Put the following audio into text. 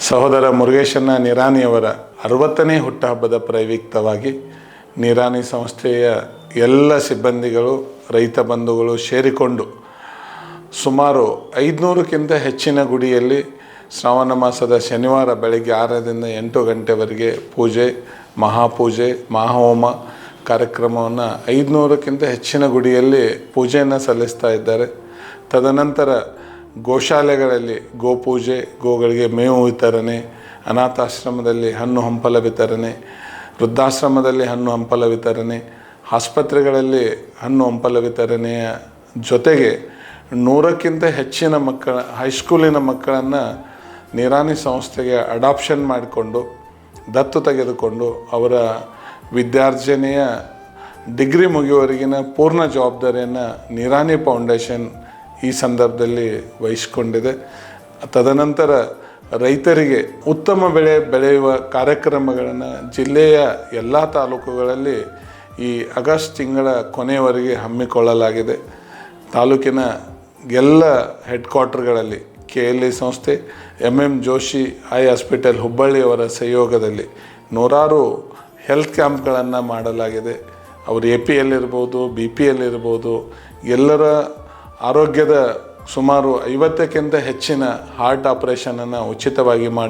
ಸಹೋದರ ಮುರುಗೇಶಣ್ಣ ನಿರಾಣಿಯವರ 60ನೇ ಹುಟ್ಟುಹಬ್ಬದ ಪ್ರಯುಕ್ತವಾಗಿ ನಿರಾಣಿ ಸಂಸ್ಥೆಯ ಎಲ್ಲ ಸಿಬ್ಬಂದಿಗಳು, ರೈತ ಬಂಧುಗಳು ಸೇರಿಕೊಂಡು ಸುಮಾರು 500ಕ್ಕಿಂತ ಹೆಚ್ಚಿನ ಗುಡಿಯಲ್ಲಿ ಶ್ರಾವಣ ಮಾಸದ ಶನಿವಾರ ಬೆಳಗ್ಗೆ 6ರಿಂದ 8 ಗಂಟೆವರೆಗೆ ಪೂಜೆ, ಮಹಾಪೂಜೆ, ಮಹಾಹೋಮ ಕಾರ್ಯಕ್ರಮವನ್ನು 500ಕ್ಕಿಂತ ಹೆಚ್ಚಿನ ಗುಡಿಯಲ್ಲಿ ಪೂಜೆಯನ್ನು ಸಲ್ಲಿಸ್ತಾ ಇದ್ದಾರೆ. ತದನಂತರ ಗೋಶಾಲೆಗಳಲ್ಲಿ ಗೋಪೂಜೆ, ಗೋಗಳಿಗೆ ಮೇವು ವಿತರಣೆ, ಅನಾಥಾಶ್ರಮದಲ್ಲಿ ಹಣ್ಣು ಹಂಪಲ ವಿತರಣೆ, ವೃದ್ಧಾಶ್ರಮದಲ್ಲಿ ಹಣ್ಣು ಹಂಪಲ ವಿತರಣೆ, ಆಸ್ಪತ್ರೆಗಳಲ್ಲಿ ಹಣ್ಣು ಹಂಪಲ ವಿತರಣೆಯ ಜೊತೆಗೆ 100ಕ್ಕಿಂತ ಹೆಚ್ಚಿನ ಹೈಸ್ಕೂಲಿನ ಮಕ್ಕಳನ್ನು ನಿರಾಣಿ ಸಂಸ್ಥೆಗೆ ಅಡಾಪ್ಷನ್ ಮಾಡಿಕೊಂಡು ದತ್ತು ತೆಗೆದುಕೊಂಡು ಅವರ ವಿದ್ಯಾರ್ಜನೆಯ ಡಿಗ್ರಿ ಮುಗಿಯುವವರೆಗಿನ ಪೂರ್ಣ ಜವಾಬ್ದಾರಿಯನ್ನು ನಿರಾಣಿ ಫೌಂಡೇಶನ್ ಈ ಸಂದರ್ಭದಲ್ಲಿ ವಹಿಸಿಕೊಂಡಿದೆ. ತದನಂತರ ರೈತರಿಗೆ ಉತ್ತಮ ಬೆಳೆ ಬೆಳೆಯುವ ಕಾರ್ಯಕ್ರಮಗಳನ್ನು ಜಿಲ್ಲೆಯ ಎಲ್ಲ ತಾಲೂಕುಗಳಲ್ಲಿ ಈ ಆಗಸ್ಟ್ ತಿಂಗಳ ಕೊನೆಯವರೆಗೆ ಹಮ್ಮಿಕೊಳ್ಳಲಾಗಿದೆ. ತಾಲೂಕಿನ ಎಲ್ಲ ಹೆಡ್ ಕ್ವಾರ್ಟರ್ಗಳಲ್ಲಿ KLE ಸಂಸ್ಥೆ, MM ಜೋಶಿ ಐ ಹಾಸ್ಪಿಟಲ್ ಹುಬ್ಬಳ್ಳಿಯವರ ಸಹಯೋಗದಲ್ಲಿ ನೂರಾರು ಹೆಲ್ತ್ ಕ್ಯಾಂಪ್ಗಳನ್ನು ಮಾಡಲಾಗಿದೆ. ಅವರು APL ಇರ್ಬೋದು, BPL ಇರ್ಬೋದು, ಎಲ್ಲರ ಆರೋಗ್ಯದ ಸುಮಾರು 50ಕ್ಕಿಂತ ಹೆಚ್ಚಿನ ಹಾರ್ಟ್ ಆಪರೇಷನನ್ನು ಉಚಿತವಾಗಿ ಮಾಡಿ